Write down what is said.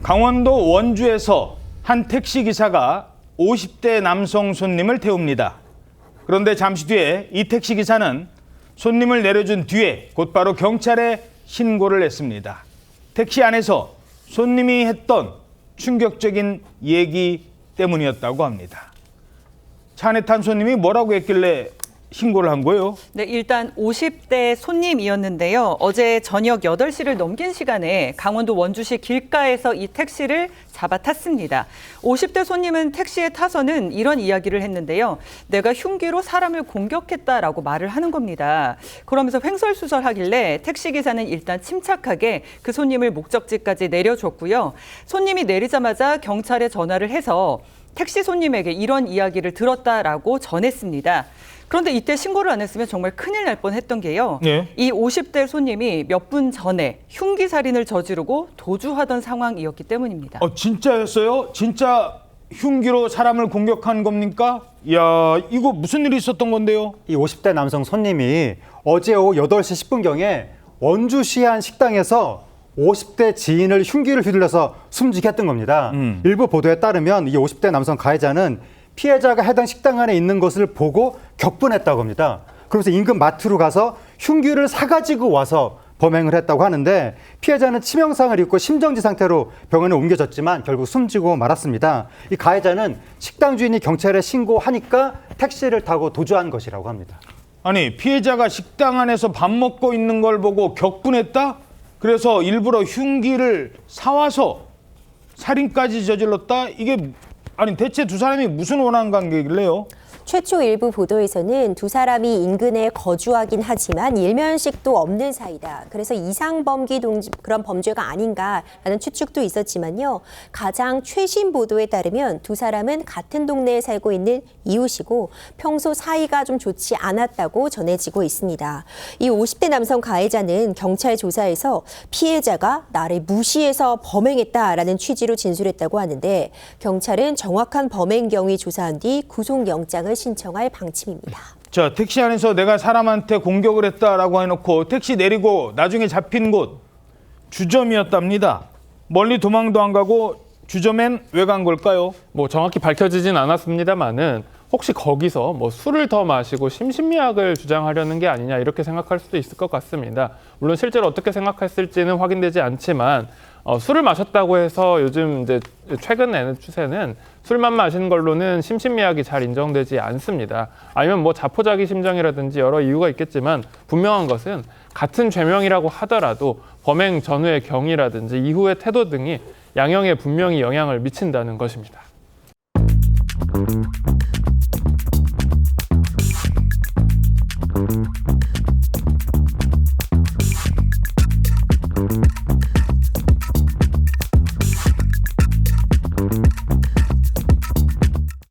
강원도 원주에서 한 택시기사가 50대 남성 손님을 태웁니다. 그런데 잠시 뒤에 이 택시기사는 손님을 내려준 뒤에 곧바로 경찰에 신고를 했습니다. 택시 안에서 손님이 했던 충격적인 얘기 때문이었다고 합니다. 차 안에 탄 손님이 뭐라고 했길래 신고를 한 거예요? 네, 일단 50대 손님이었는데요. 어제 저녁 8시를 넘긴 시간에 강원도 원주시 길가에서 이 택시를 잡아 탔습니다. 50대 손님은 택시에 타서는 이런 이야기를 했는데요. 내가 흉기로 사람을 공격했다라고 말을 하는 겁니다. 그러면서 횡설수설하길래 택시기사는 일단 침착하게 그 손님을 목적지까지 내려줬고요. 손님이 내리자마자 경찰에 전화를 해서 택시 손님에게 이런 이야기를 들었다라고 전했습니다. 그런데 이때 신고를 안 했으면 정말 큰일 날 뻔했던 게요. 네. 이 50대 손님이 몇 분 전에 흉기 살인을 저지르고 도주하던 상황이었기 때문입니다. 진짜였어요? 진짜 흉기로 사람을 공격한 겁니까? 이야, 이거 무슨 일이 있었던 건데요? 이 50대 남성 손님이 어제 오후 8시 10분경에 원주시의 한 식당에서 50대 지인을 흉기를 휘둘러서 숨지게 했던 겁니다. 일부 보도에 따르면 이 50대 남성 가해자는 피해자가 해당 식당 안에 있는 것을 보고 격분했다고 합니다. 그러면서 인근 마트로 가서 흉기를 사가지고 와서 범행을 했다고 하는데 피해자는 치명상을 입고 심정지 상태로 병원에 옮겨졌지만 결국 숨지고 말았습니다. 이 가해자는 식당 주인이 경찰에 신고하니까 택시를 타고 도주한 것이라고 합니다. 아니, 피해자가 식당 안에서 밥 먹고 있는 걸 보고 격분했다? 그래서 일부러 흉기를 사와서 살인까지 저질렀다? 이게 아니 대체 두 사람이 무슨 원한 관계길래요? 최초 일부 보도에서는 두 사람이 인근에 거주하긴 하지만 일면식도 없는 사이다. 그래서 이상범기 그런 범죄가 아닌가라는 추측도 있었지만요. 가장 최신 보도에 따르면 두 사람은 같은 동네에 살고 있는 이웃이고 평소 사이가 좀 좋지 않았다고 전해지고 있습니다. 이 50대 남성 가해자는 경찰 조사에서 피해자가 나를 무시해서 범행했다라는 취지로 진술했다고 하는데 경찰은 정확한 범행 경위 조사한 뒤 구속영장을 신청할 방침입니다. 자, 택시 안에서 내가 사람한테 공격을 했다라고 해놓고 택시 내리고 나중에 잡힌 곳 주점이었답니다. 멀리 도망도 안 가고 주점엔 왜 간 걸까요? 뭐 정확히 밝혀지진 않았습니다만은 혹시 거기서 뭐 술을 더 마시고 심신미약을 주장하려는 게 아니냐 이렇게 생각할 수도 있을 것 같습니다. 물론 실제로 어떻게 생각했을지는 확인되지 않지만 술을 마셨다고 해서 요즘 이제 최근에는 추세는 술만 마신 걸로는 심신미약이 잘 인정되지 않습니다. 아니면 뭐 자포자기 심정이라든지 여러 이유가 있겠지만 분명한 것은 같은 죄명이라고 하더라도 범행 전후의 경위라든지 이후의 태도 등이 양형에 분명히 영향을 미친다는 것입니다.